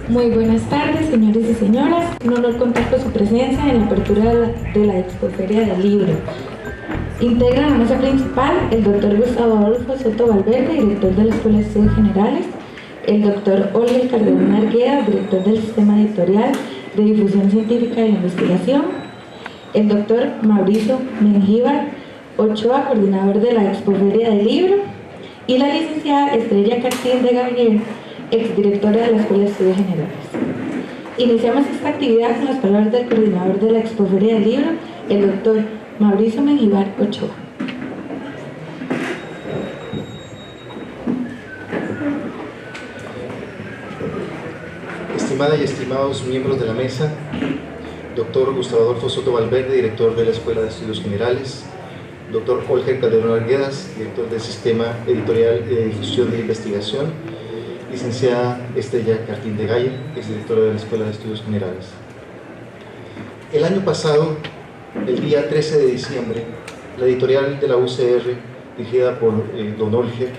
Muy buenas tardes, señores y señoras. Un honor contar con su presencia en la apertura de la Expoferia del Libro. Integran la mesa principal el doctor Gustavo Adolfo Soto Valverde, director de la Escuela de Estudios Generales, el doctor Olger Calderón Argueda, director del Sistema Editorial de Difusión Científica y la Investigación, el doctor Mauricio Mengíbar Ochoa, coordinador de la Expoferia del Libro, y la licenciada Estrella Cartín de Gabriel, exdirectora de la Escuela de Estudios Generales. Iniciamos esta actividad con las palabras del coordinador de la Expoferia del Libro, el doctor Mauricio Mengíbar Ochoa. Estimada y estimados miembros de la mesa, doctor Gustavo Adolfo Soto Valverde, director de la Escuela de Estudios Generales, doctor Olger Calderón Argueda, director del Sistema Editorial y de Difusión de Investigación, licenciada Estrella Cartín de Gabriel, exdirectora de la Escuela de Estudios Generales. El año pasado, el día 13 de diciembre, la editorial de la UCR, dirigida por don Olger,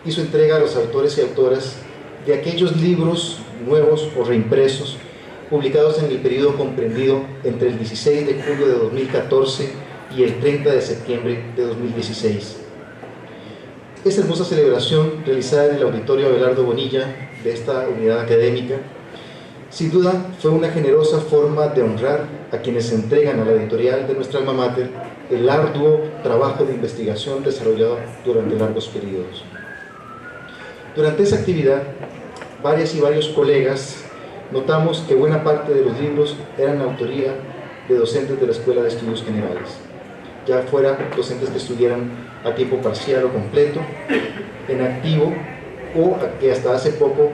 hizo entrega a los autores y autoras de aquellos libros nuevos o reimpresos publicados en el periodo comprendido entre el 16 de julio de 2014 y el 30 de septiembre de 2016. Esta hermosa celebración realizada en el Auditorio Abelardo Bonilla de esta unidad académica, sin duda fue una generosa forma de honrar a quienes entregan a la editorial de nuestra alma mater el arduo trabajo de investigación desarrollado durante largos periodos. Durante esa actividad, varias y varios colegas notamos que buena parte de los libros eran autoría de docentes de la Escuela de Estudios Generales, ya fuera docentes que estuvieran a tiempo parcial o completo, en activo o que hasta hace poco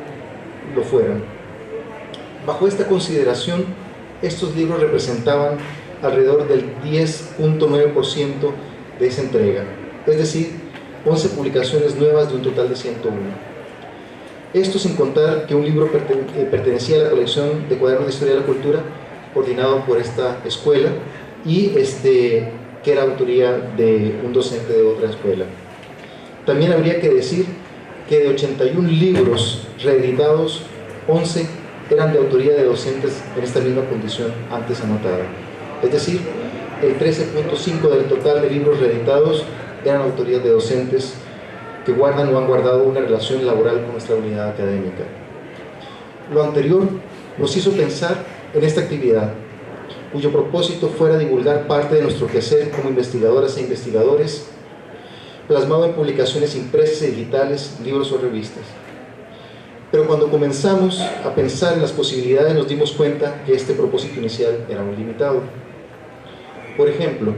lo fueran. Bajo esta consideración, estos libros representaban alrededor del 10.9% de esa entrega, es decir, 11 publicaciones nuevas de un total de 101. Esto sin contar que un libro pertenecía a la colección de cuadernos de Historia de la Cultura, coordinado por esta escuela, y que era autoría de un docente de otra escuela. También habría que decir que de 81 libros reeditados, 11 eran de autoría de docentes en esta misma condición antes anotada. Es decir, el 13.5% del total de libros reeditados eran autorías de docentes que guardan o han guardado una relación laboral con nuestra unidad académica. Lo anterior nos hizo pensar en esta actividad, cuyo propósito fuera divulgar parte de nuestro quehacer como investigadoras e investigadores, plasmado en publicaciones impresas y digitales, libros o revistas. Pero cuando comenzamos a pensar en las posibilidades nos dimos cuenta que este propósito inicial era muy limitado. Por ejemplo,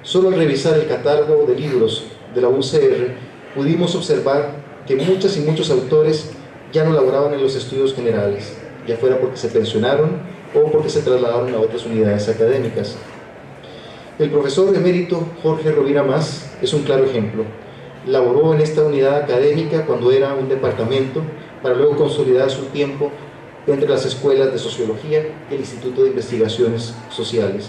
solo al revisar el catálogo de libros de la UCR pudimos observar que muchas y muchos autores ya no laboraban en los estudios generales, ya fuera porque se pensionaron o porque se trasladaron a otras unidades académicas. El profesor emérito Jorge Rovira Mas es un claro ejemplo. Laboró en esta unidad académica cuando era un departamento, para luego consolidar su tiempo entre las escuelas de Sociología y el Instituto de Investigaciones Sociales.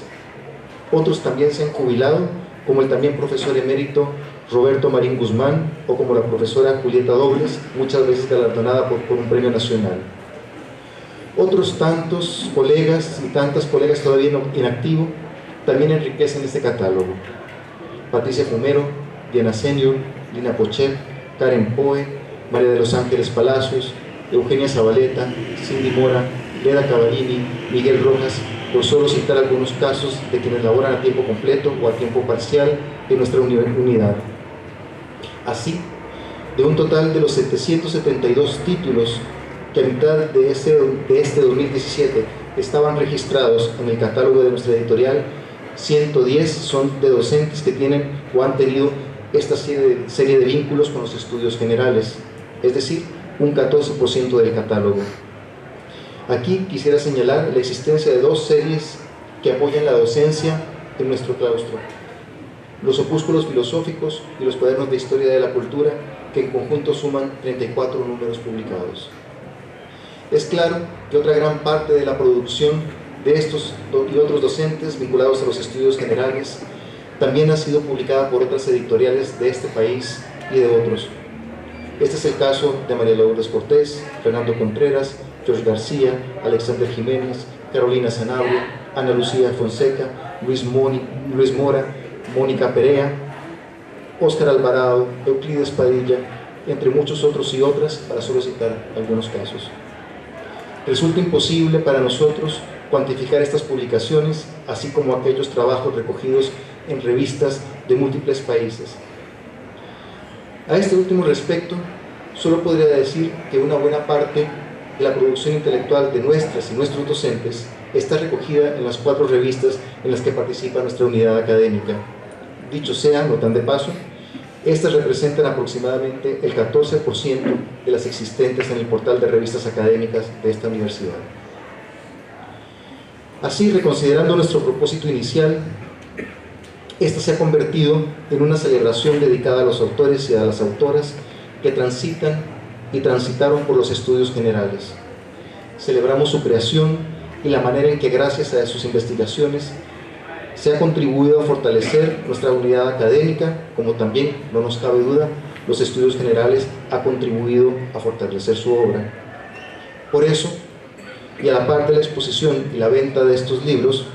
Otros también se han jubilado, como el también profesor emérito Roberto Marín Guzmán, o como la profesora Julieta Dobles, muchas veces galardonada por un premio nacional. Otros tantos colegas y tantas colegas todavía en activo también enriquecen este catálogo. Patricia Fumero, Diana Senior, Lina Pochet, Karen Poe, María de los Ángeles Palacios, Eugenia Zabaleta, Cindy Mora, Leda Cavallini, Miguel Rojas, por solo citar algunos casos de quienes laboran a tiempo completo o a tiempo parcial en nuestra unidad. Así, de un total de los 772 títulos que a mitad de este 2017 estaban registrados en el catálogo de nuestra editorial, 110 son de docentes que tienen o han tenido esta serie de vínculos con los estudios generales, es decir, un 14% del catálogo. Aquí quisiera señalar la existencia de dos series que apoyan la docencia en nuestro claustro: los opúsculos filosóficos y los cuadernos de historia de la cultura, que en conjunto suman 34 números publicados. Es claro que otra gran parte de la producción de estos y otros docentes vinculados a los estudios generales también ha sido publicada por otras editoriales de este país y de otros. Este es el caso de María Lourdes Cortés, Fernando Contreras, George García, Alexander Jiménez, Carolina Zanabria, Ana Lucía Fonseca, Luis Mora, Mónica Perea, Óscar Alvarado, Euclides Padilla, entre muchos otros y otras, para solo citar algunos casos. Resulta imposible para nosotros cuantificar estas publicaciones, así como aquellos trabajos recogidos en revistas de múltiples países. A este último respecto, solo podría decir que una buena parte de la producción intelectual de nuestras y nuestros docentes está recogida en las 4 revistas en las que participa nuestra unidad académica. Dicho sea, notan de paso, estas representan aproximadamente el 14% de las existentes en el portal de revistas académicas de esta universidad. Así, reconsiderando nuestro propósito inicial, esta se ha convertido en una celebración dedicada a los autores y a las autoras que transitan y transitaron por los estudios generales. Celebramos su creación y la manera en que, gracias a sus investigaciones, se ha contribuido a fortalecer nuestra unidad académica, como también, no nos cabe duda, los estudios generales ha contribuido a fortalecer su obra. Por eso, y a la par de la exposición y la venta de estos libros,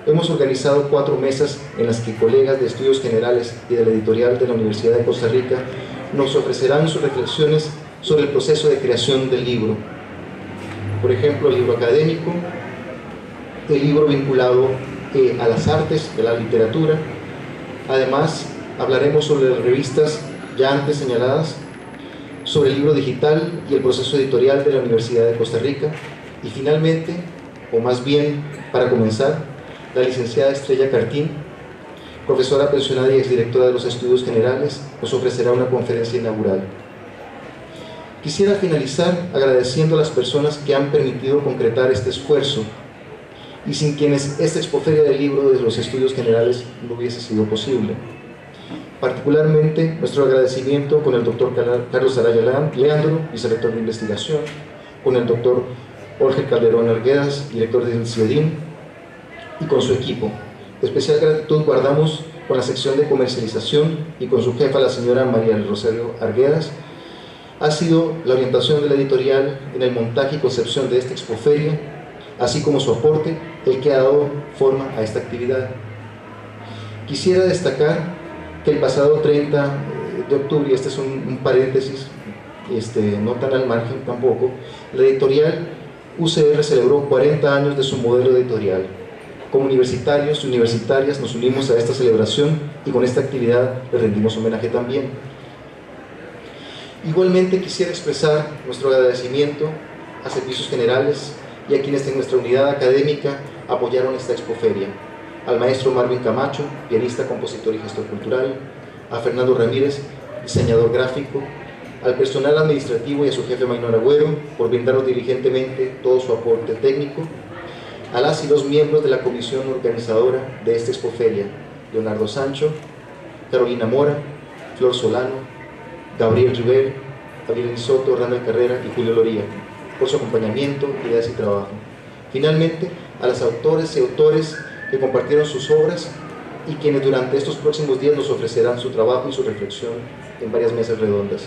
hemos organizado 4 mesas en las que colegas de estudios generales y de la editorial de la Universidad de Costa Rica nos ofrecerán sus reflexiones sobre el proceso de creación del libro. Por ejemplo, el libro académico, el libro vinculado a las artes, de la literatura. Además, hablaremos sobre las revistas ya antes señaladas, sobre el libro digital y el proceso editorial de la Universidad de Costa Rica. Y finalmente, o más bien, para comenzar, la licenciada Estrella Cartín, profesora pensionada y exdirectora de los Estudios Generales, nos ofrecerá una conferencia inaugural. Quisiera finalizar agradeciendo a las personas que han permitido concretar este esfuerzo y sin quienes esta expoferia del libro de los Estudios Generales no hubiese sido posible. Particularmente, nuestro agradecimiento con el doctor Carlos Araya Leandro, vicerrector de investigación, con el doctor Jorge Calderón Arguedas, director del CIEDIN, y con su equipo. Especial gratitud guardamos con la sección de comercialización y con su jefa, la señora María del Rosario Arguedas. Ha sido la orientación de la editorial en el montaje y concepción de esta expoferia, así como su aporte, el que ha dado forma a esta actividad. Quisiera destacar que el pasado 30 de octubre, y este es un paréntesis, no tan al margen tampoco, la editorial UCR celebró 40 años de su modelo editorial. Como universitarios y universitarias nos unimos a esta celebración y con esta actividad le rendimos homenaje también. Igualmente quisiera expresar nuestro agradecimiento a Servicios Generales y a quienes en nuestra unidad académica apoyaron esta expoferia: al maestro Marvin Camacho, pianista, compositor y gestor cultural; a Fernando Ramírez, diseñador gráfico; al personal administrativo y a su jefe Maynor Agüero por brindarnos diligentemente todo su aporte técnico; a las y los miembros de la comisión organizadora de esta expoferia: Leonardo Sancho, Carolina Mora, Flor Solano, Gabriel River, Gabriel Soto, Randall Carrera y Julio Loría, por su acompañamiento, ideas y trabajo. Finalmente, a los autores y autores que compartieron sus obras y quienes durante estos próximos días nos ofrecerán su trabajo y su reflexión en varias mesas redondas.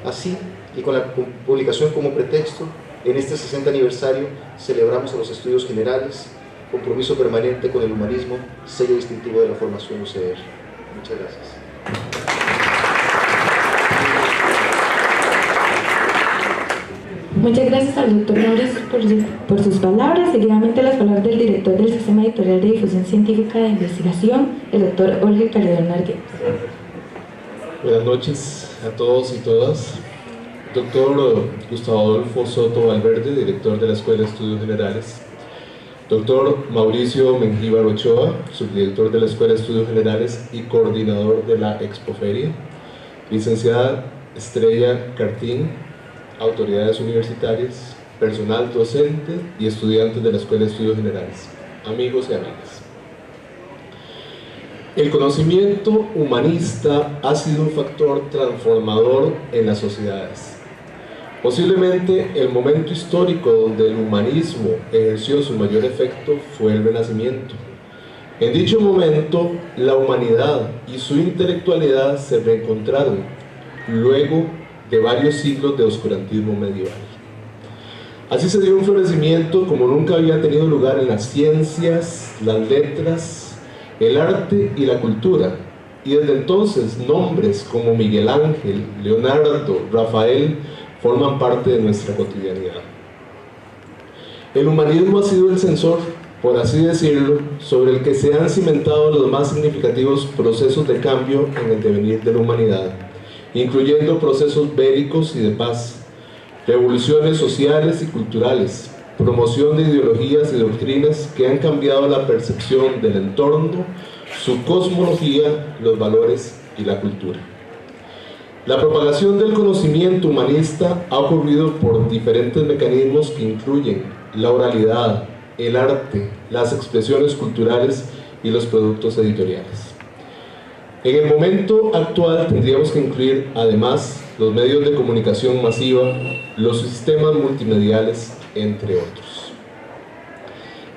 Así, y con la publicación como pretexto, en este 60 aniversario celebramos a los Estudios Generales, compromiso permanente con el humanismo, sello distintivo de la formación UCR. Muchas gracias. Muchas gracias al doctor Mauricio por sus palabras. Seguidamente las palabras del director del Sistema Editorial de Difusión Científica de Investigación, el doctor Jorge Calderón Arguedas. Buenas noches a todos y todas. Doctor Gustavo Adolfo Soto Valverde, director de la Escuela de Estudios Generales. Doctor Mauricio Mengíbar Ochoa, subdirector de la Escuela de Estudios Generales y coordinador de la Expoferia. Licenciada Estrella Cartín, autoridades universitarias, personal docente y estudiantes de la Escuela de Estudios Generales, amigos y amigas. El conocimiento humanista ha sido un factor transformador en las sociedades. Posiblemente el momento histórico donde el humanismo ejerció su mayor efecto fue el Renacimiento. En dicho momento, la humanidad y su intelectualidad se reencontraron, luego de varios siglos de oscurantismo medieval. Así se dio un florecimiento como nunca había tenido lugar en las ciencias, las letras, el arte y la cultura. Y desde entonces nombres como Miguel Ángel, Leonardo, Rafael forman parte de nuestra cotidianidad. El humanismo ha sido el sensor, por así decirlo, sobre el que se han cimentado los más significativos procesos de cambio en el devenir de la humanidad, incluyendo procesos bélicos y de paz, revoluciones sociales y culturales, promoción de ideologías y doctrinas que han cambiado la percepción del entorno, su cosmología, los valores y la cultura. La propagación del conocimiento humanista ha ocurrido por diferentes mecanismos que incluyen la oralidad, el arte, las expresiones culturales y los productos editoriales. En el momento actual tendríamos que incluir además los medios de comunicación masiva, los sistemas multimediales, entre otros.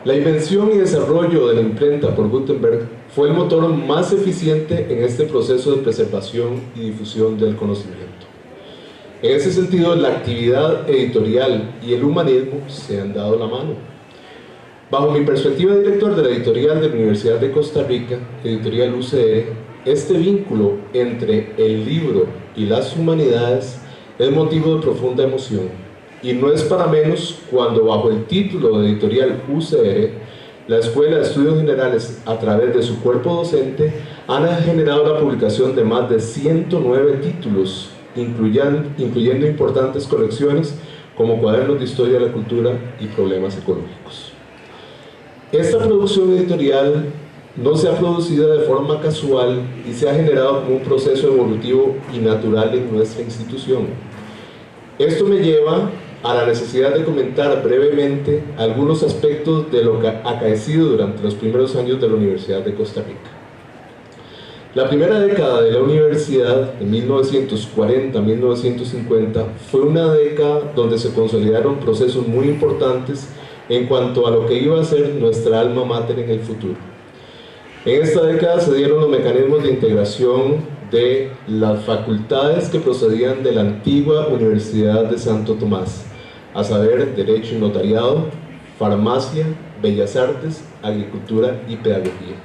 La invención y desarrollo de la imprenta por Gutenberg fue el motor más eficiente en este proceso de preservación y difusión del conocimiento. En ese sentido, la actividad editorial y el humanismo se han dado la mano. Bajo mi perspectiva de director de la editorial de la Universidad de Costa Rica, editorial UCR, este vínculo entre el libro y las humanidades es motivo de profunda emoción, y no es para menos cuando bajo el título de editorial UCR, la Escuela de Estudios Generales, a través de su cuerpo docente, han generado la publicación de más de 109 títulos, incluyendo importantes colecciones como cuadernos de historia de la cultura y problemas ecológicos. Esta producción editorial no se ha producido de forma casual y se ha generado como un proceso evolutivo y natural en nuestra institución. Esto me lleva a la necesidad de comentar brevemente algunos aspectos de lo que ha acaecido durante los primeros años de la Universidad de Costa Rica. La primera década de la universidad, de 1940 a 1950, fue una década donde se consolidaron procesos muy importantes en cuanto a lo que iba a ser nuestra alma mater en el futuro. En esta década se dieron los mecanismos de integración de las facultades que procedían de la antigua Universidad de Santo Tomás, a saber, Derecho y Notariado, Farmacia, Bellas Artes, Agricultura y Pedagogía.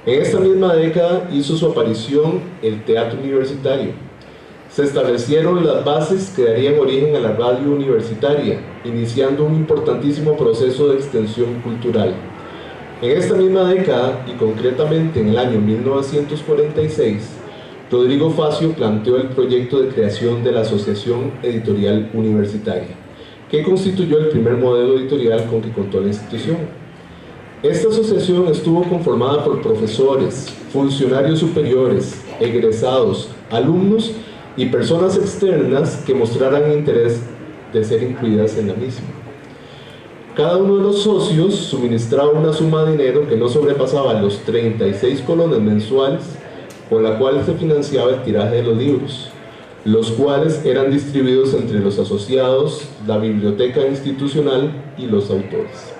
En esta misma década hizo su aparición el teatro universitario. Se establecieron las bases que darían origen a la radio universitaria, iniciando un importantísimo proceso de extensión cultural. En esta misma década, y concretamente en el año 1946, Rodrigo Facio planteó el proyecto de creación de la Asociación Editorial Universitaria, que constituyó el primer modelo editorial con que contó la institución. Esta asociación estuvo conformada por profesores, funcionarios superiores, egresados, alumnos y personas externas que mostraran interés de ser incluidas en la misma. Cada uno de los socios suministraba una suma de dinero que no sobrepasaba los 36 colones mensuales, con la cual se financiaba el tiraje de los libros, los cuales eran distribuidos entre los asociados, la biblioteca institucional y los autores.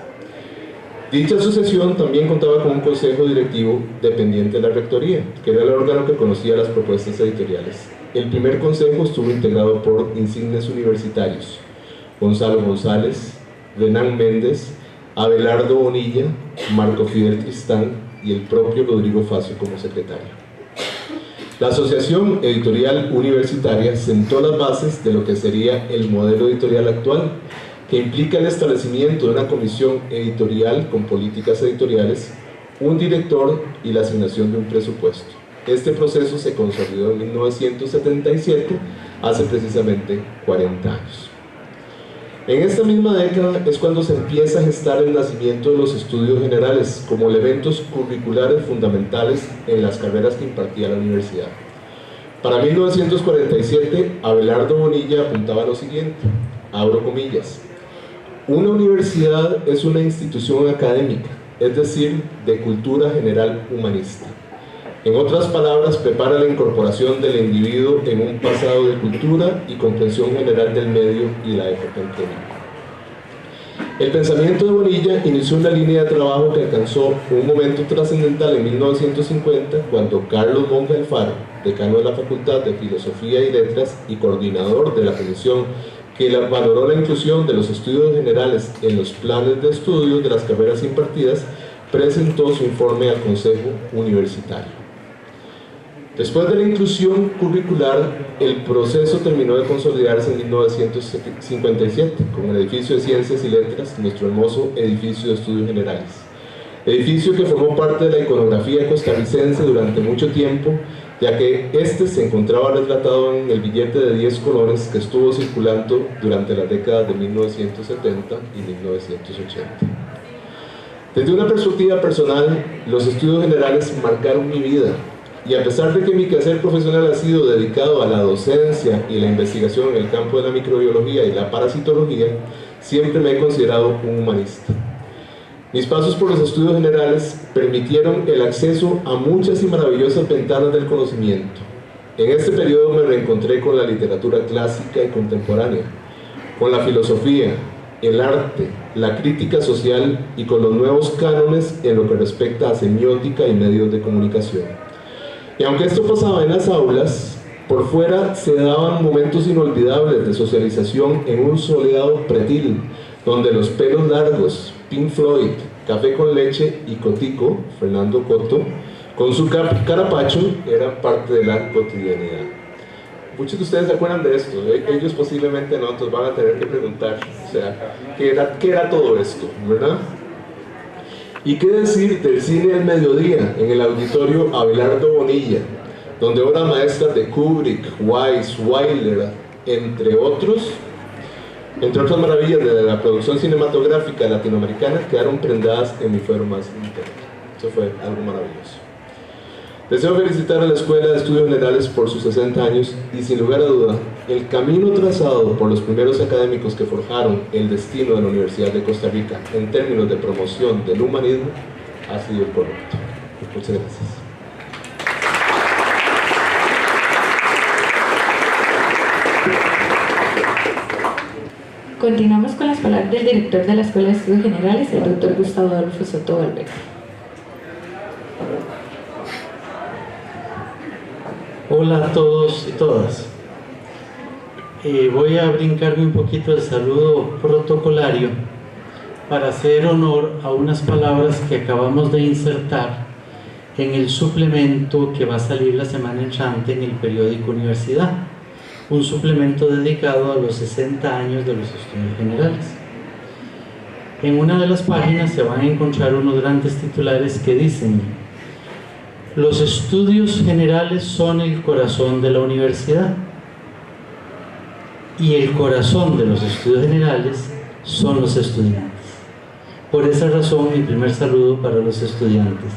Dicha asociación también contaba con un consejo directivo dependiente de la rectoría, que era el órgano que conocía las propuestas editoriales. El primer consejo estuvo integrado por insignes universitarios: Gonzalo González, Renan Méndez, Abelardo Bonilla, Marco Fidel Tristán y el propio Rodrigo Facio como secretario. La Asociación Editorial Universitaria sentó las bases de lo que sería el modelo editorial actual, que implica el establecimiento de una comisión editorial con políticas editoriales, un director y la asignación de un presupuesto. Este proceso se consolidó en 1977, hace precisamente 40 años. En esta misma década es cuando se empieza a gestar el nacimiento de los estudios generales como elementos curriculares fundamentales en las carreras que impartía la universidad. Para 1947, Abelardo Bonilla apuntaba lo siguiente, abro comillas: una universidad es una institución académica, es decir, de cultura general humanista. En otras palabras, prepara la incorporación del individuo en un pasado de cultura y comprensión general del medio y la época en que vive. El pensamiento de Bonilla inició una línea de trabajo que alcanzó un momento trascendental en 1950, cuando Carlos Monge Alfaro, decano de la Facultad de Filosofía y Letras y coordinador de la comisión que valoró la inclusión de los estudios generales en los planes de estudios de las carreras impartidas, presentó su informe al Consejo Universitario. Después de la inclusión curricular, el proceso terminó de consolidarse en 1957 con el edificio de Ciencias y Letras, nuestro hermoso edificio de estudios generales. Edificio que formó parte de la iconografía costarricense durante mucho tiempo, ya que este se encontraba retratado en el billete de 10 colones que estuvo circulando durante las décadas de 1970 y 1980. Desde una perspectiva personal, los estudios generales marcaron mi vida, y a pesar de que mi quehacer profesional ha sido dedicado a la docencia y la investigación en el campo de la microbiología y la parasitología, siempre me he considerado un humanista. Mis pasos por los estudios generales permitieron el acceso a muchas y maravillosas ventanas del conocimiento. En este periodo me reencontré con la literatura clásica y contemporánea, con la filosofía, el arte, la crítica social y con los nuevos cánones en lo que respecta a semiótica y medios de comunicación. Y aunque esto pasaba en las aulas, por fuera se daban momentos inolvidables de socialización en un soleado pretil, donde los pelos largos, Pink Floyd, Café con Leche y Cotico, Fernando Coto, con su carapacho, eran parte de la cotidianidad. Muchos de ustedes se acuerdan de esto, ellos posiblemente no, entonces van a tener que preguntar, o sea, ¿qué era todo esto, verdad? ¿Y qué decir del cine al mediodía en el auditorio Abelardo Bonilla, donde obras maestras de Kubrick, Wise, Wyler, entre otras maravillas de la producción cinematográfica latinoamericana quedaron prendadas en mi fuero más interno? Eso fue algo maravilloso. Deseo felicitar a la Escuela de Estudios Generales por sus 60 años y, sin lugar a duda, el camino trazado por los primeros académicos que forjaron el destino de la Universidad de Costa Rica en términos de promoción del humanismo ha sido el correcto. Muchas gracias. Continuamos con las palabras del director de la Escuela de Estudios Generales, el doctor Gustavo Adolfo Soto Valverde. Hola a todos y todas. Voy a brincarme un poquito el saludo protocolario para hacer honor a unas palabras que acabamos de insertar en el suplemento que va a salir la semana entrante en el periódico Universidad, un suplemento dedicado a los 60 años de los estudios generales. En una de las páginas se van a encontrar unos grandes titulares que dicen: los estudios generales son el corazón de la universidad, y el corazón de los estudios generales son los estudiantes. Por esa razón, mi primer saludo para los estudiantes.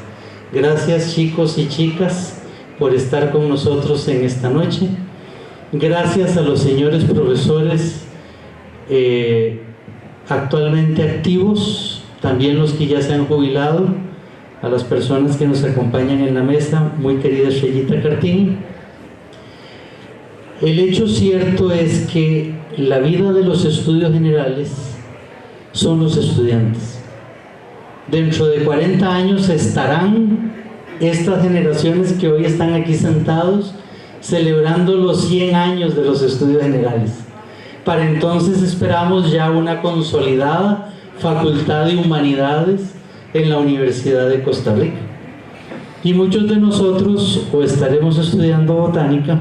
Gracias, chicos y chicas, por estar con nosotros en esta noche. Gracias a los señores profesores actualmente activos, también los que ya se han jubilado, a las personas que nos acompañan en la mesa, muy querida Estrellita Cartín. El hecho cierto es que la vida de los estudios generales son los estudiantes. Dentro de 40 años estarán estas generaciones que hoy están aquí sentados celebrando los 100 años de los estudios generales. Para entonces esperamos ya una consolidada Facultad de Humanidades en la Universidad de Costa Rica. Y muchos de nosotros o estaremos estudiando botánica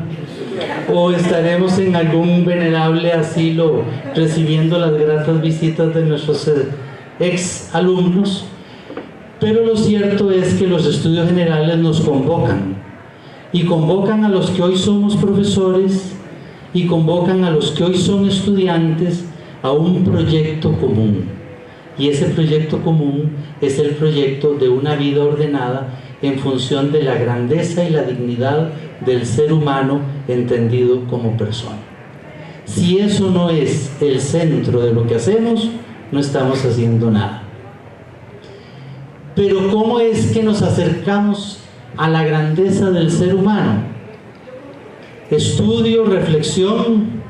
o estaremos en algún venerable asilo recibiendo las gratas visitas de nuestros ex alumnos. Pero lo cierto es que los estudios generales nos convocan, y convocan a los que hoy somos profesores y convocan a los que hoy son estudiantes a un proyecto común. Y ese proyecto común es el proyecto de una vida ordenada en función de la grandeza y la dignidad del ser humano entendido como persona. Si eso no es el centro de lo que hacemos, no estamos haciendo nada. Pero ¿cómo es que nos acercamos a la grandeza del ser humano? Estudio, reflexión,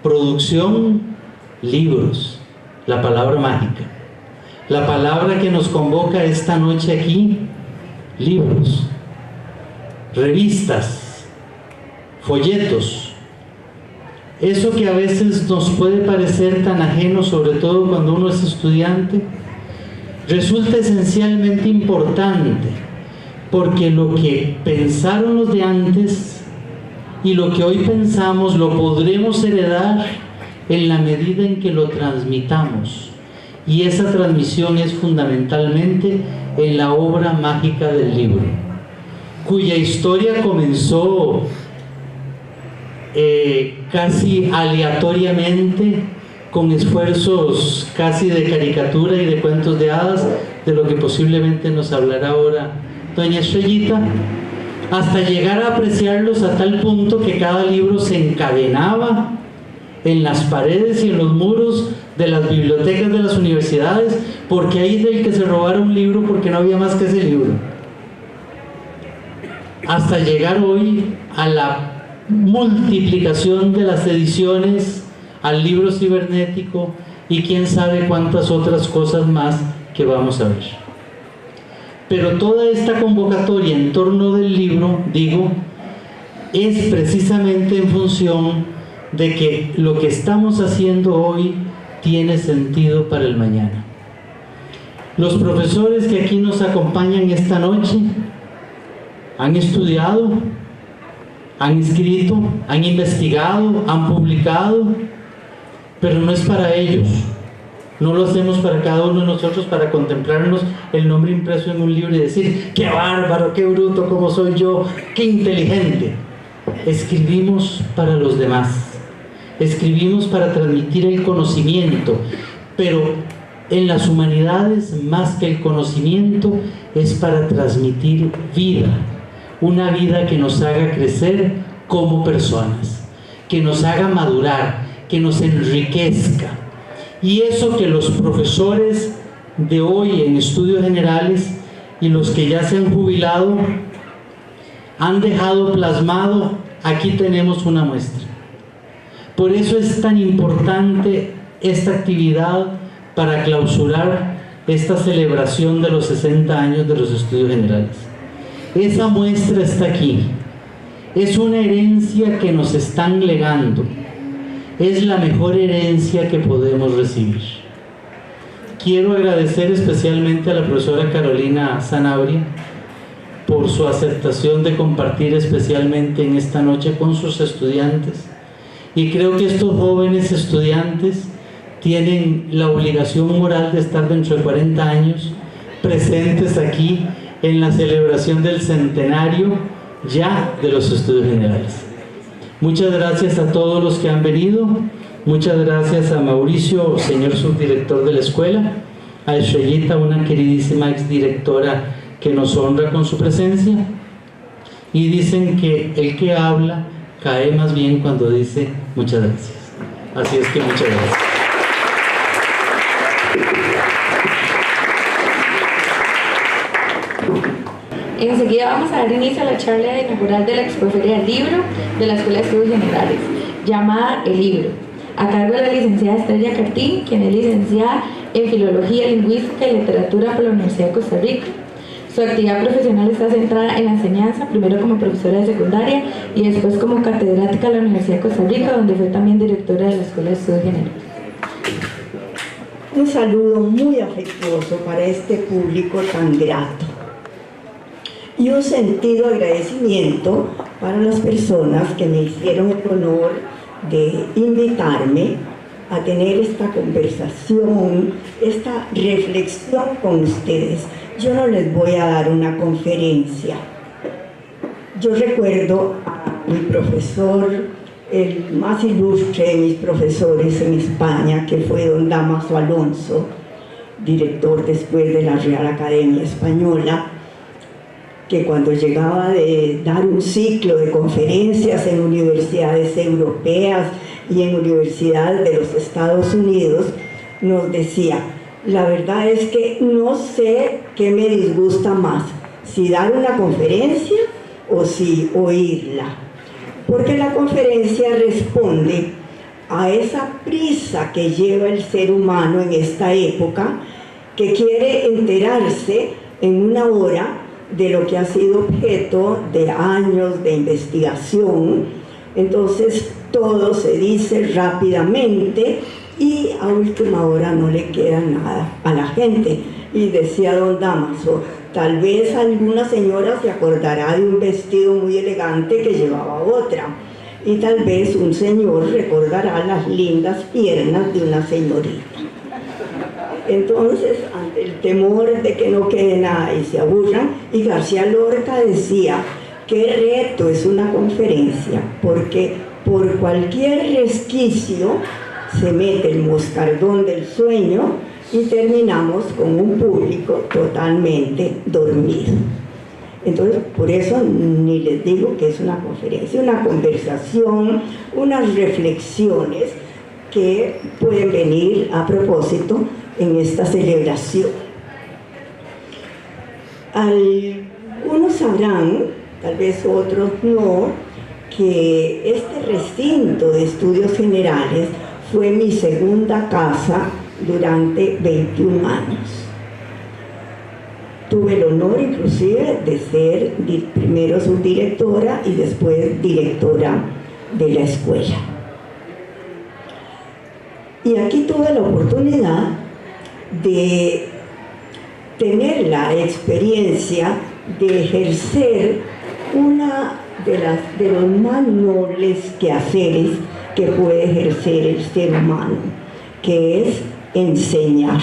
producción, libros, la palabra mágica. La palabra que nos convoca esta noche aquí: libros, revistas, folletos, eso que a veces nos puede parecer tan ajeno, sobre todo cuando uno es estudiante, resulta esencialmente importante, porque lo que pensaron los de antes y lo que hoy pensamos lo podremos heredar en la medida en que lo transmitamos, y esa transmisión es fundamentalmente en la obra mágica del libro, cuya historia comenzó casi aleatoriamente, con esfuerzos casi de caricatura y de cuentos de hadas, de lo que posiblemente nos hablará ahora doña Estrellita, hasta llegar a apreciarlos a tal punto que cada libro se encadenaba en las paredes y en los muros de las bibliotecas de las universidades, porque ahí del que se robara un libro porque no había más que ese libro, hasta llegar hoy a la multiplicación de las ediciones, al libro cibernético y quién sabe cuántas otras cosas más que vamos a ver. Pero toda esta convocatoria en torno del libro, digo, es precisamente en función de que lo que estamos haciendo hoy tiene sentido para el mañana. Los profesores que aquí nos acompañan esta noche han estudiado, han escrito, han investigado, han publicado, pero no es para ellos. No lo hacemos para cada uno de nosotros, para contemplarnos el nombre impreso en un libro y decir: ¡qué bárbaro, qué bruto, cómo soy yo, qué inteligente! Escribimos para los demás, escribimos para transmitir el conocimiento, pero en las humanidades, más que el conocimiento, es para transmitir vida, una vida que nos haga crecer como personas, que nos haga madurar, que nos enriquezca. Y eso que los profesores de hoy en estudios generales y los que ya se han jubilado han dejado plasmado, aquí tenemos una muestra. Por eso es tan importante esta actividad para clausurar esta celebración de los 60 años de los estudios generales. Esa muestra está aquí. Es una herencia que nos están legando. Es la mejor herencia que podemos recibir. Quiero agradecer especialmente a la profesora Carolina Sanabria por su aceptación de compartir especialmente en esta noche con sus estudiantes. Y creo que estos jóvenes estudiantes tienen la obligación moral de estar dentro de 40 años presentes aquí en la celebración del centenario ya de los estudios generales. Muchas gracias a todos los que han venido, muchas gracias a Mauricio, señor subdirector de la escuela, a Estrellita, una queridísima exdirectora que nos honra con su presencia, y dicen que el que habla cae más bien cuando dice muchas gracias. Así es que muchas gracias. Enseguida vamos a dar inicio a la charla inaugural de la Expoferia del Libro de la Escuela de Estudios Generales, llamada El Libro, a cargo de la licenciada Estrella Cartín, quien es licenciada en Filología, Lingüística y Literatura por la Universidad de Costa Rica. Su actividad profesional está centrada en la enseñanza, primero como profesora de secundaria y después como catedrática de la Universidad de Costa Rica, donde fue también directora de la Escuela de Estudios Generales. Un saludo muy afectuoso para este público tan grato. Y un sentido agradecimiento para las personas que me hicieron el honor de invitarme a tener esta conversación, esta reflexión con ustedes. Yo no les voy a dar una conferencia. Yo recuerdo a mi profesor, el más ilustre de mis profesores en España, que fue don Damaso Alonso, director después de la Real Academia Española, que cuando llegaba de dar un ciclo de conferencias en universidades europeas y en universidades de los Estados Unidos, nos decía: la verdad es que no sé qué me disgusta más, si dar una conferencia o si oírla, porque la conferencia responde a esa prisa que lleva el ser humano en esta época, que quiere enterarse en una hora de lo que ha sido objeto de años de investigación. Entonces todo se dice rápidamente y a última hora no le queda nada a la gente. Y decía don Damaso, tal vez alguna señora se acordará de un vestido muy elegante que llevaba otra, y tal vez un señor recordará las lindas piernas de una señorita. Entonces, ante el temor de que no quede nada y se aburran, y García Lorca decía, qué reto es una conferencia, porque por cualquier resquicio se mete el moscardón del sueño y terminamos con un público totalmente dormido. Entonces, por eso ni les digo que es una conferencia, una conversación, unas reflexiones que pueden venir a propósito en esta celebración. Algunos sabrán, tal vez otros no, que este recinto de estudios generales fue mi segunda casa durante 21 años. Tuve el honor inclusive de ser primero subdirectora y después directora de la escuela. Y aquí tuve la oportunidad de tener la experiencia de ejercer una de los más nobles quehaceres que puede ejercer el ser humano, que es enseñar.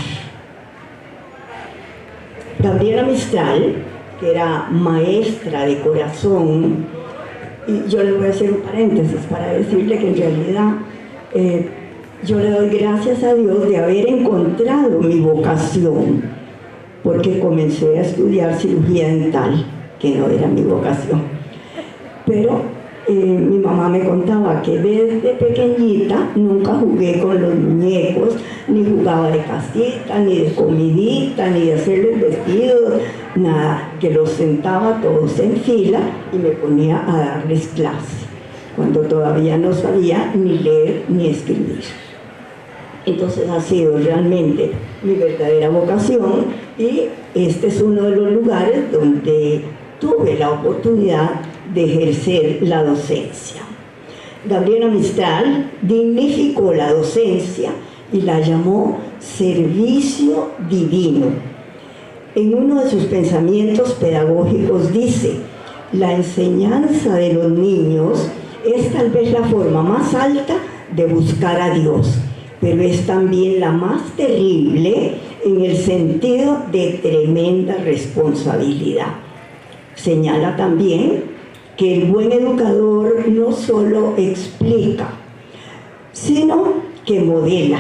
Gabriela Mistral, que era maestra de corazón, y yo le voy a hacer un paréntesis para decirle que en realidad yo le doy gracias a Dios de haber encontrado mi vocación, porque comencé a estudiar cirugía dental, que no era mi vocación. Pero mi mamá me contaba que desde pequeñita nunca jugué con los muñecos, ni jugaba de casita, ni de comidita, ni de hacerles vestidos, nada, que los sentaba todos en fila y me ponía a darles clase, cuando todavía no sabía ni leer ni escribir. Entonces ha sido realmente mi verdadera vocación y este es uno de los lugares donde tuve la oportunidad de ejercer la docencia. Gabriela Mistral dignificó la docencia y la llamó servicio divino. En uno de sus pensamientos pedagógicos dice, la enseñanza de los niños es tal vez la forma más alta de buscar a Dios, pero es también la más terrible en el sentido de tremenda responsabilidad. Señala también que el buen educador no solo explica, sino que modela.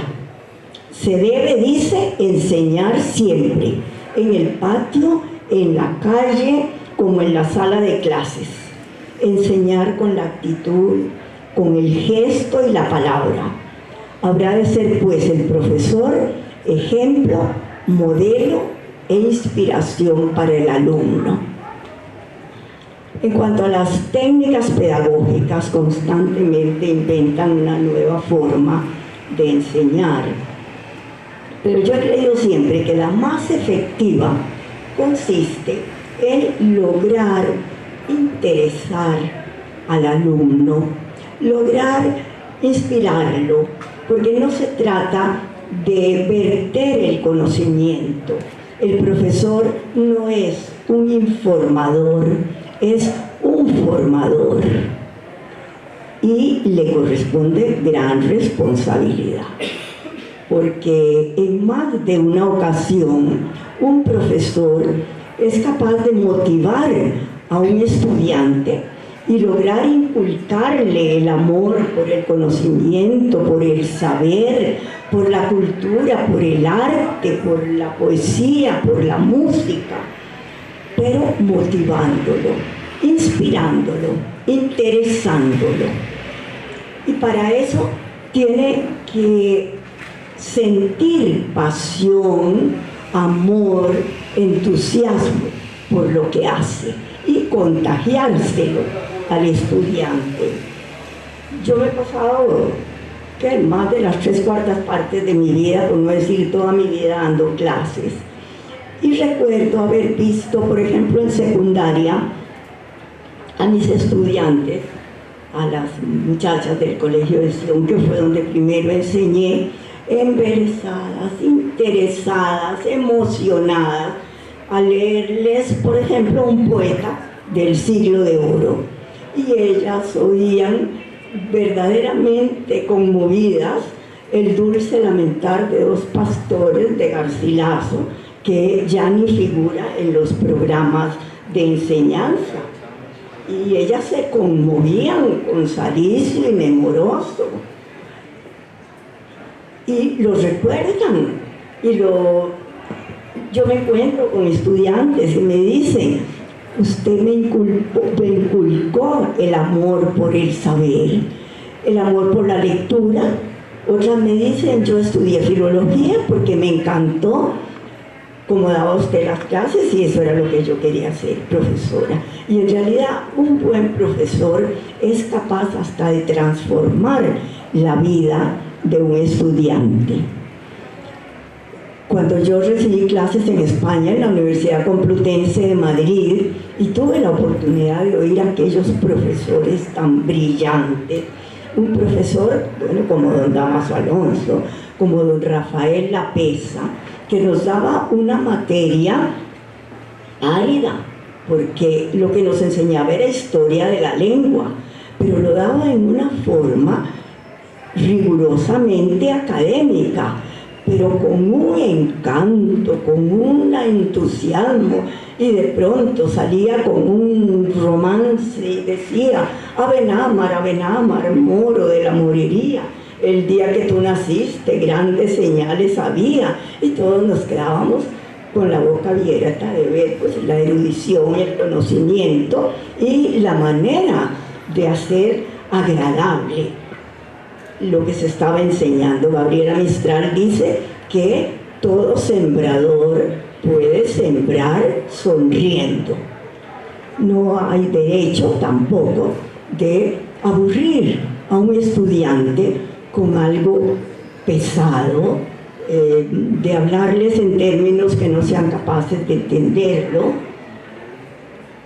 Se debe, dice, enseñar siempre, en el patio, en la calle, como en la sala de clases. Enseñar con la actitud, con el gesto y la palabra. Habrá de ser, pues, el profesor ejemplo, modelo e inspiración para el alumno. En cuanto a las técnicas pedagógicas, constantemente inventan una nueva forma de enseñar. Pero yo he creído siempre que la más efectiva consiste en lograr interesar al alumno, lograr inspirarlo, porque no se trata de verter el conocimiento. El profesor no es un informador, es un formador y le corresponde gran responsabilidad, porque en más de una ocasión un profesor es capaz de motivar a un estudiante y lograr inculcarle el amor por el conocimiento, por el saber, por la cultura, por el arte, por la poesía, por la música, pero motivándolo, inspirándolo, interesándolo. Y para eso tiene que sentir pasión, amor, entusiasmo por lo que hace y contagiárselo al estudiante. Yo me he pasado más de las 3/4 partes de mi vida, por no decir toda mi vida, dando clases. Y recuerdo haber visto, por ejemplo, en secundaria, a mis estudiantes a las muchachas del Colegio de Sion, que fue donde primero enseñé, embelesadas, interesadas, emocionadas, a leerles, por ejemplo, un poeta del Siglo de Oro. Y ellas oían verdaderamente conmovidas el dulce lamentar de dos pastores de Garcilaso, que ya ni figura en los programas de enseñanza. Y ellas se conmovían con Salicio y Memoroso. Y lo recuerdan. Yo me encuentro con estudiantes y me dicen: usted me inculcó el amor por el saber, el amor por la lectura. Otras me dicen: yo estudié filología porque me encantó cómo daba usted las clases y eso era lo que yo quería ser, profesora. Y en realidad un buen profesor es capaz hasta de transformar la vida de un estudiante. Cuando yo recibí clases en España, en la Universidad Complutense de Madrid, y tuve la oportunidad de oír a aquellos profesores tan brillantes, un profesor, bueno, como don Damaso Alonso, como don Rafael Lapesa, que nos daba una materia árida, porque lo que nos enseñaba era historia de la lengua, pero lo daba en una forma rigurosamente académica, pero con un encanto, con un entusiasmo, y de pronto salía con un romance y decía: Abenámar, moro de la morería, el día que tú naciste, grandes señales había, y todos nos quedábamos con la boca abierta de ver pues la erudición, el conocimiento y la manera de hacer agradable lo que se estaba enseñando. Gabriela Mistral dice que todo sembrador puede sembrar sonriendo. No hay derecho tampoco de aburrir a un estudiante con algo pesado, de hablarles en términos que no sean capaces de entenderlo.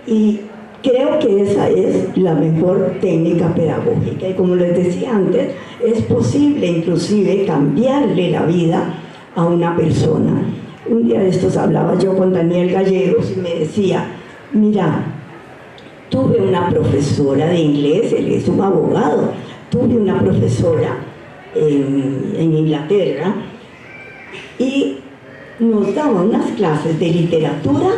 Y creo que esa es la mejor técnica pedagógica. Y como les decía antes, es posible inclusive cambiarle la vida a una persona. Un día de estos hablaba yo con Daniel Gallegos y me decía: mira, tuve una profesora de inglés, él es un abogado, tuve una profesora en Inglaterra, y nos daba unas clases de literatura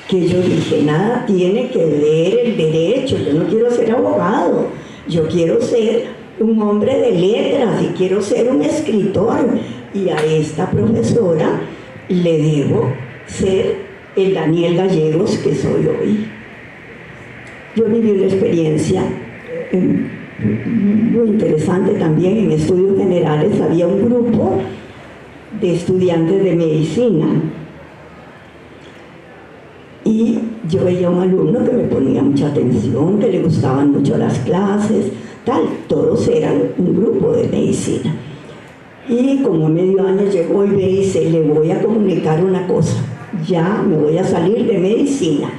que yo dije: nada tiene que ver el derecho, yo no quiero ser abogado, yo quiero ser un hombre de letras y quiero ser un escritor, y a esta profesora le debo ser el Daniel Gallegos que soy hoy. Yo viví una experiencia muy interesante también. En estudios generales había un grupo de estudiantes de medicina y yo veía a un alumno que me ponía mucha atención, que le gustaban mucho las clases, tal, todos eran un grupo de medicina. Y como medio año llegó y me dice: le voy a comunicar una cosa, ya me voy a salir de medicina,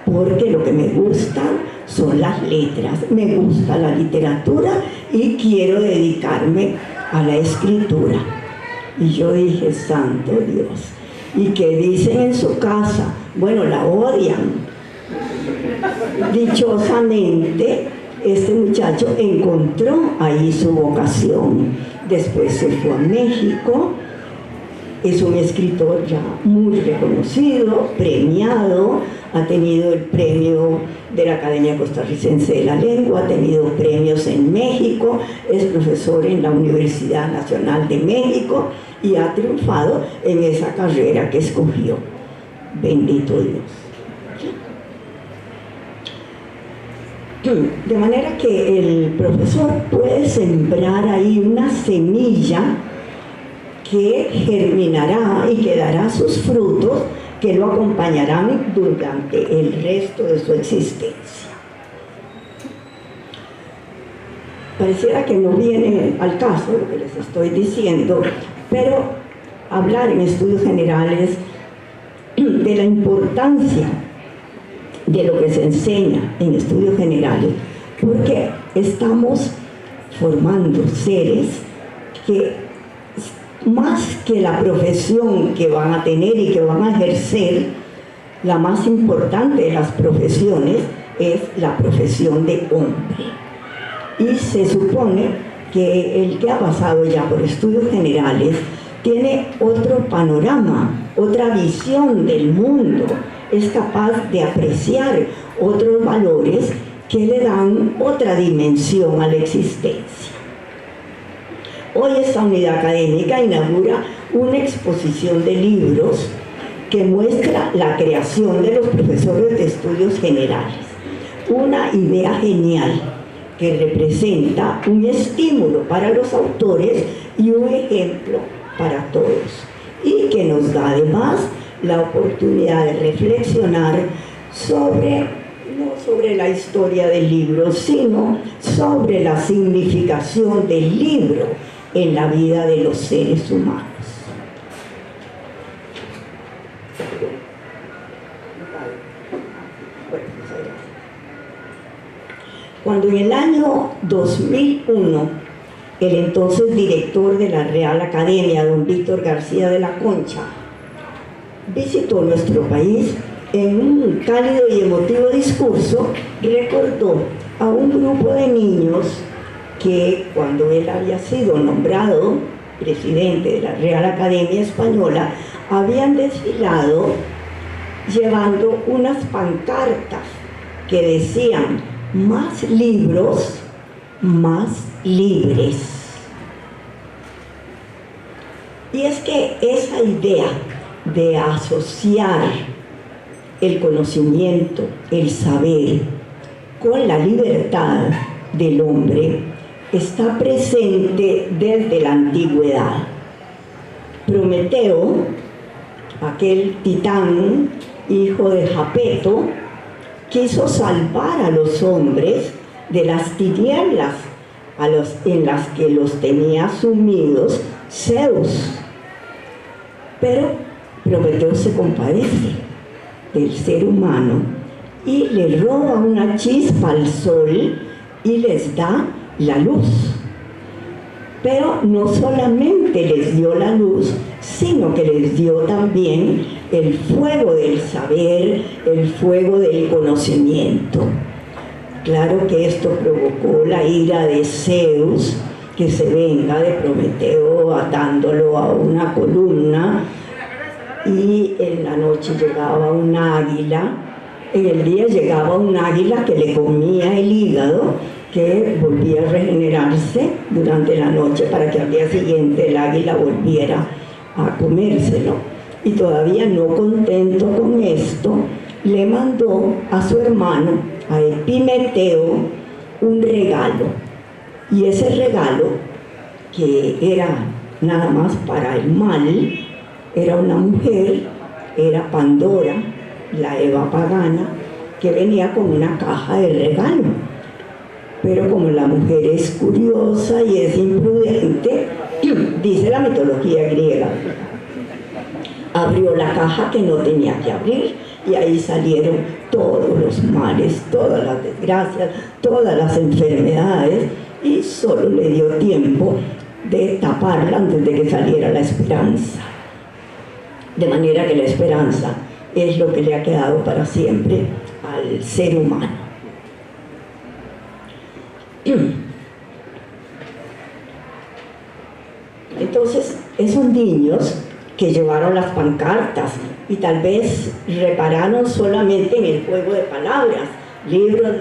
porque lo que me gusta son las letras, me gusta la literatura y quiero dedicarme a la escritura. Y yo dije: santo Dios. ¿Y qué dicen en su casa? Bueno, la odian. Dichosamente, este muchacho encontró ahí su vocación. Después se fue a México, es un escritor ya muy reconocido, premiado, ha tenido el premio de la Academia Costarricense de la Lengua, ha tenido premios en México, es profesor en la Universidad Nacional de México y ha triunfado en esa carrera que escogió. Bendito Dios. De manera que el profesor puede sembrar ahí una semilla que germinará y que dará sus frutos, que lo acompañarán durante el resto de su existencia. Pareciera que no viene al caso lo que les estoy diciendo, pero hablar en estudios generales de la importancia de lo que se enseña en estudios generales porque estamos formando seres que, más que la profesión que van a tener y que van a ejercer, la más importante de las profesiones es la profesión de hombre. Y se supone que el que ha pasado ya por estudios generales tiene otro panorama, otra visión del mundo, es capaz de apreciar otros valores que le dan otra dimensión a la existencia. Hoy esta unidad académica inaugura una exposición de libros que muestra la creación de los profesores de estudios generales. Una idea genial que representa un estímulo para los autores y un ejemplo para todos, y que nos da además la oportunidad de reflexionar no sobre la historia del libro, sino sobre la significación del libro en la vida de los seres humanos. Cuando en el año 2001 el entonces director de la Real Academia, don Víctor García de la Concha, visitó nuestro país, en un cálido y emotivo discurso recordó a un grupo de niños que, cuando él había sido nombrado presidente de la Real Academia Española, habían desfilado llevando unas pancartas que decían: más libros, más libres. Y es que esa idea de asociar el conocimiento, el saber, con la libertad del hombre está presente desde la antigüedad. Prometeo, aquel titán, hijo de Japeto, quiso salvar a los hombres de las tinieblas en las que los tenía sumidos Zeus. Pero Prometeo se compadece del ser humano y le roba una chispa al sol y les da la luz. Pero no solamente les dio la luz, sino que les dio también el fuego del saber, el fuego del conocimiento. Claro que esto provocó la ira de Zeus, que se venga de Prometeo atándolo a una columna, y en la noche llegaba un águila, en el día llegaba un águila que le comía el hígado, que volvía a regenerarse durante la noche para que al día siguiente el águila volviera a comérselo. Y todavía no contento con esto, le mandó a su hermano, a Epimeteo, un regalo. Y ese regalo, que era nada más para el mal, era una mujer, era Pandora, la Eva pagana, que venía con una caja de regalo. Pero como la mujer es curiosa y es imprudente, dice la mitología griega, abrió la caja que no tenía que abrir, y ahí salieron todos los males, todas las desgracias, todas las enfermedades, y solo le dio tiempo de taparla antes de que saliera la esperanza. De manera que la esperanza es lo que le ha quedado para siempre al ser humano. Entonces, esos niños que llevaron las pancartas y tal vez repararon solamente en el juego de palabras, libros,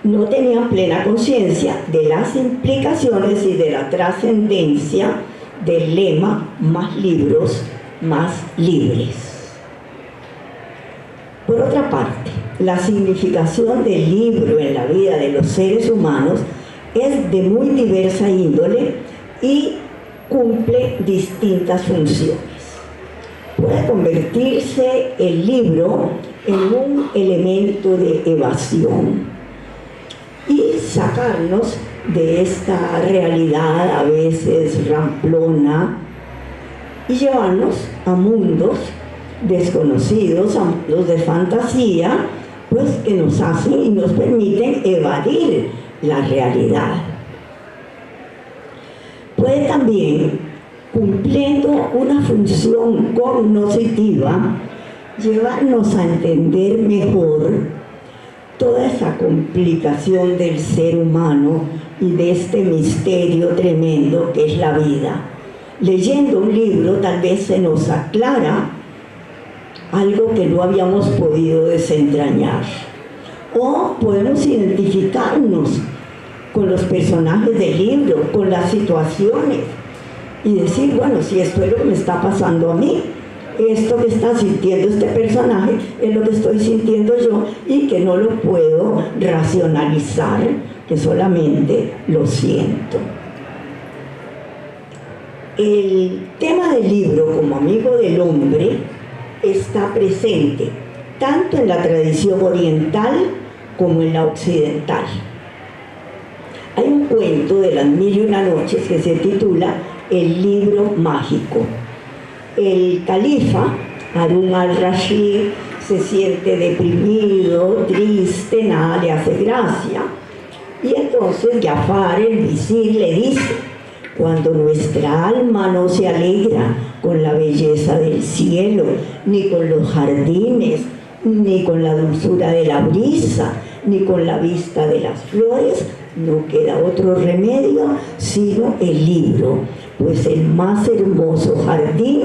no tenían plena conciencia de las implicaciones y de la trascendencia del lema: más libros, más libres. Por otra parte, la significación del libro en la vida de los seres humanos es de muy diversa índole y cumple distintas funciones. Puede convertirse el libro en un elemento de evasión y sacarnos de esta realidad a veces ramplona y llevarnos a mundos desconocidos, a mundos de fantasía, pues que nos hacen y nos permiten evadir la realidad. Puede también, cumpliendo una función cognoscitiva, llevarnos a entender mejor toda esa complicación del ser humano y de este misterio tremendo que es la vida. Leyendo un libro tal vez se nos aclara algo que no habíamos podido desentrañar, o podemos identificarnos con los personajes del libro, con las situaciones, y decir, bueno, si esto es lo que me está pasando a mí, esto que está sintiendo este personaje es lo que estoy sintiendo yo, y que no lo puedo racionalizar, que solamente lo siento. El tema del libro como amigo del hombre está presente tanto en la tradición oriental como en la occidental. Hay un cuento de las 1001 noches que se titula El libro mágico. El califa Harún al-Rashid se siente deprimido, triste, nada le hace gracia, y entonces Jafar, el visir, le dice: cuando nuestra alma no se alegra con la belleza del cielo, ni con los jardines, ni con la dulzura de la brisa, ni con la vista de las flores, no queda otro remedio sino el libro, pues el más hermoso jardín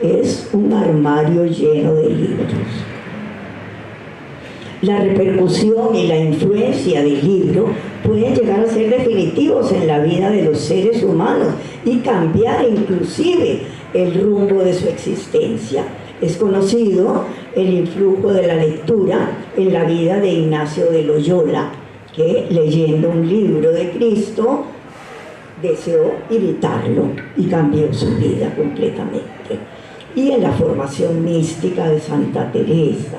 es un armario lleno de libros. La repercusión y la influencia del libro pueden llegar a ser definitivos en la vida de los seres humanos y cambiar inclusive el rumbo de su existencia. Es conocido el influjo de la lectura en la vida de Ignacio de Loyola, que leyendo un libro de Cristo deseó imitarlo y cambió su vida completamente. Y en la formación mística de Santa Teresa,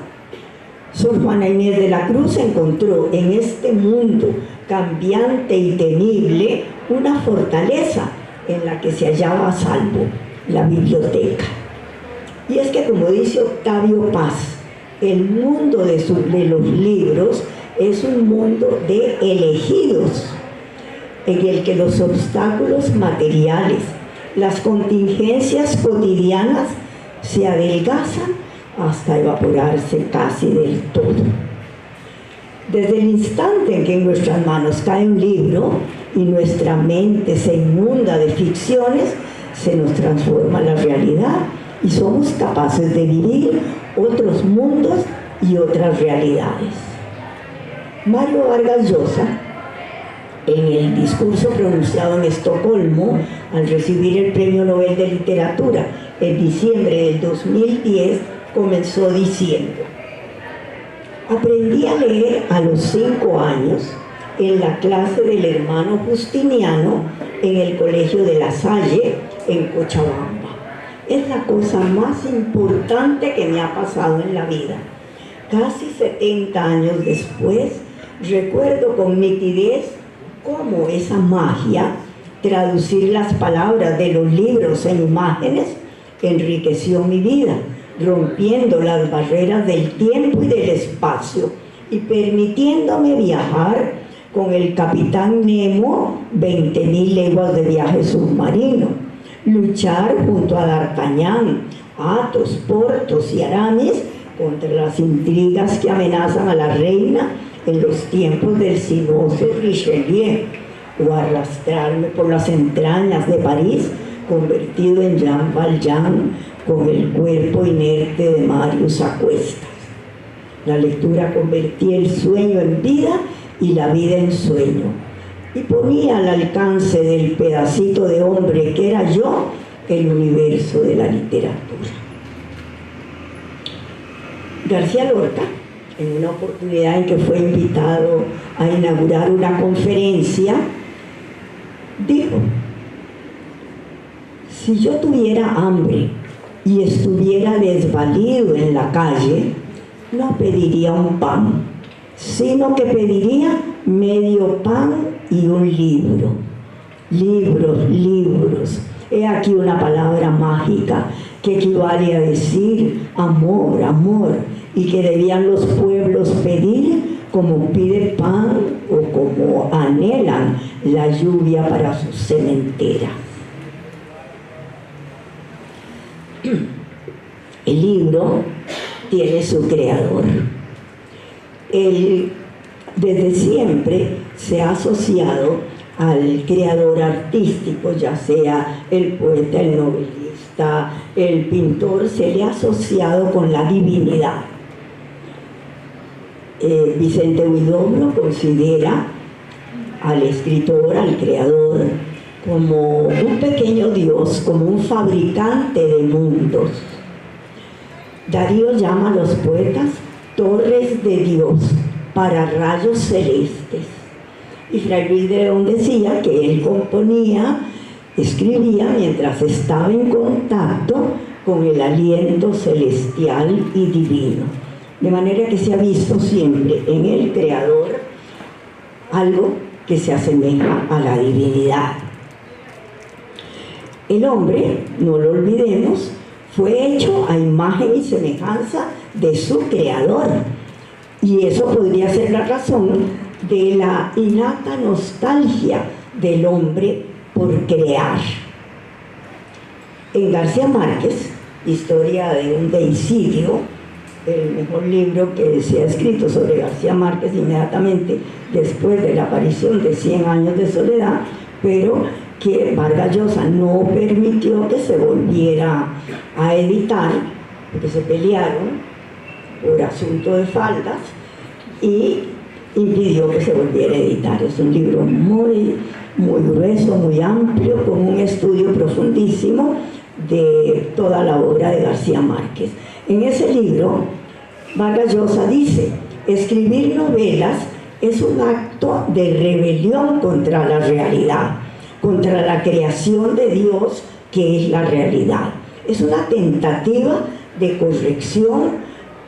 Sor Juana Inés de la Cruz encontró en este mundo cambiante y temible una fortaleza en la que se hallaba a salvo: la biblioteca. Y es que, como dice Octavio Paz, el mundo de los libros es un mundo de elegidos, en el que los obstáculos materiales, las contingencias cotidianas se adelgazan hasta evaporarse casi del todo. Desde el instante en que en nuestras manos cae un libro y nuestra mente se inunda de ficciones, se nos transforma la realidad y somos capaces de vivir otros mundos y otras realidades. Mario Vargas Llosa, en el discurso pronunciado en Estocolmo al recibir el Premio Nobel de Literatura en diciembre del 2010, comenzó diciendo: aprendí a leer a los 5 años en la clase del hermano Justiniano en el Colegio de La Salle en Cochabamba. Es la cosa más importante que me ha pasado en la vida. Casi 70 años después, recuerdo con nitidez cómo esa magia, traducir las palabras de los libros en imágenes, enriqueció mi vida, rompiendo las barreras del tiempo y del espacio y permitiéndome viajar con el Capitán Nemo 20.000 leguas de viaje submarino, luchar junto a D'Artagnan, Athos, Porthos y Aramis contra las intrigas que amenazan a la reina en los tiempos del sinuoso Richelieu, o arrastrarme por las entrañas de París convertido en Jean Valjean con el cuerpo inerte de Marius a cuestas. La lectura convertía el sueño en vida y la vida en sueño, y ponía al alcance del pedacito de hombre que era yo el universo de la literatura. García Lorca, en una oportunidad en que fue invitado a inaugurar una conferencia, dijo: si yo tuviera hambre y estuviera desvalido en la calle, no pediría un pan, sino que pediría medio pan y un libro. Libros, libros. He aquí una palabra mágica que equivale a decir amor, amor, y que debían los pueblos pedir como pide pan o como anhelan la lluvia para sus cementeras. El libro tiene su creador. Él desde siempre se ha asociado al creador artístico, ya sea el poeta, el novelista, el pintor, se le ha asociado con la divinidad. Vicente Huidobro considera al escritor, al creador, como un pequeño dios, como un fabricante de mundos. Darío llama a los poetas torres de Dios para rayos celestes. Y Fray Luis de León decía que él componía, escribía mientras estaba en contacto con el aliento celestial y divino. De manera que se ha visto siempre en el creador algo que se asemeja a la divinidad. El hombre, no lo olvidemos, fue hecho a imagen y semejanza de su creador. Y eso podría ser la razón de la innata nostalgia del hombre por crear. En García Márquez, Historia de un deicidio, el mejor libro que se ha escrito sobre García Márquez inmediatamente después de la aparición de 100 años de soledad, pero que Vargas Llosa no permitió que se volviera a editar, porque se pelearon por asunto de faldas y impidió que se volviera a editar. Es un libro muy grueso, muy amplio, con un estudio profundísimo de toda la obra de García Márquez. En ese libro, Vargas Llosa dice: escribir novelas es un acto de rebelión contra la realidad, contra la creación de Dios, que es la realidad. Es una tentativa de corrección,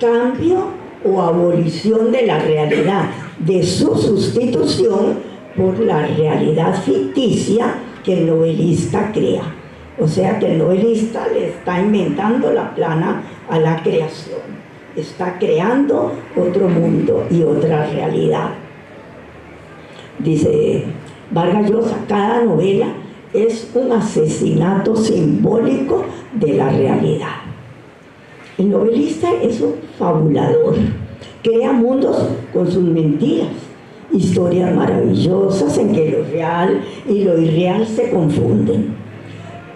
cambio o abolición de la realidad, de su sustitución por la realidad ficticia que el novelista crea. O sea que el novelista le está inventando la plana a la creación, está creando otro mundo y otra realidad. Dice Vargas Llosa, cada novela es un asesinato simbólico de la realidad. El novelista es un fabulador, crea mundos con sus mentiras, historias maravillosas en que lo real y lo irreal se confunden.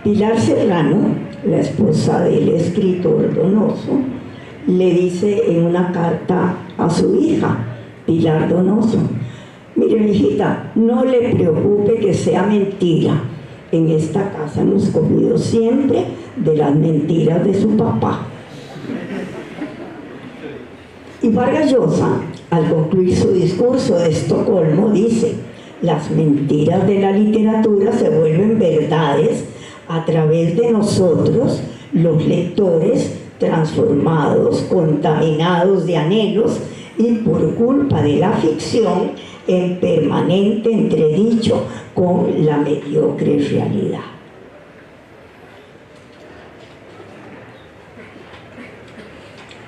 Pilar Serrano, la esposa del escritor Donoso, le dice en una carta a su hija, Pilar Donoso: mire, hijita, no le preocupe que sea mentira. En esta casa hemos comido siempre de las mentiras de su papá. Y Vargas Llosa, al concluir su discurso de Estocolmo, dice: las mentiras de la literatura se vuelven verdades a través de nosotros, los lectores, transformados, contaminados de anhelos y por culpa de la ficción en permanente entredicho con la mediocre realidad.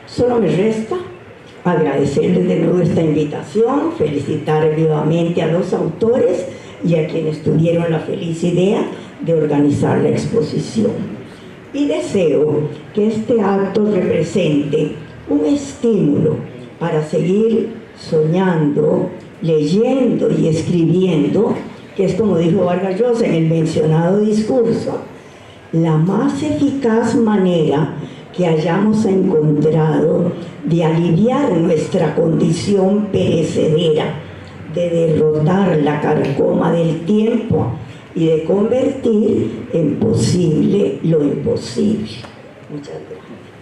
Solo me resta agradecerles de nuevo esta invitación, felicitar vivamente a los autores y a quienes tuvieron la feliz idea de organizar la exposición. Y deseo que este acto represente un estímulo para seguir soñando, leyendo y escribiendo, que es, como dijo Vargas Llosa en el mencionado discurso, la más eficaz manera que hayamos encontrado de aliviar nuestra condición perecedera, de derrotar la carcoma del tiempo y de convertir en posible lo imposible. Muchas gracias.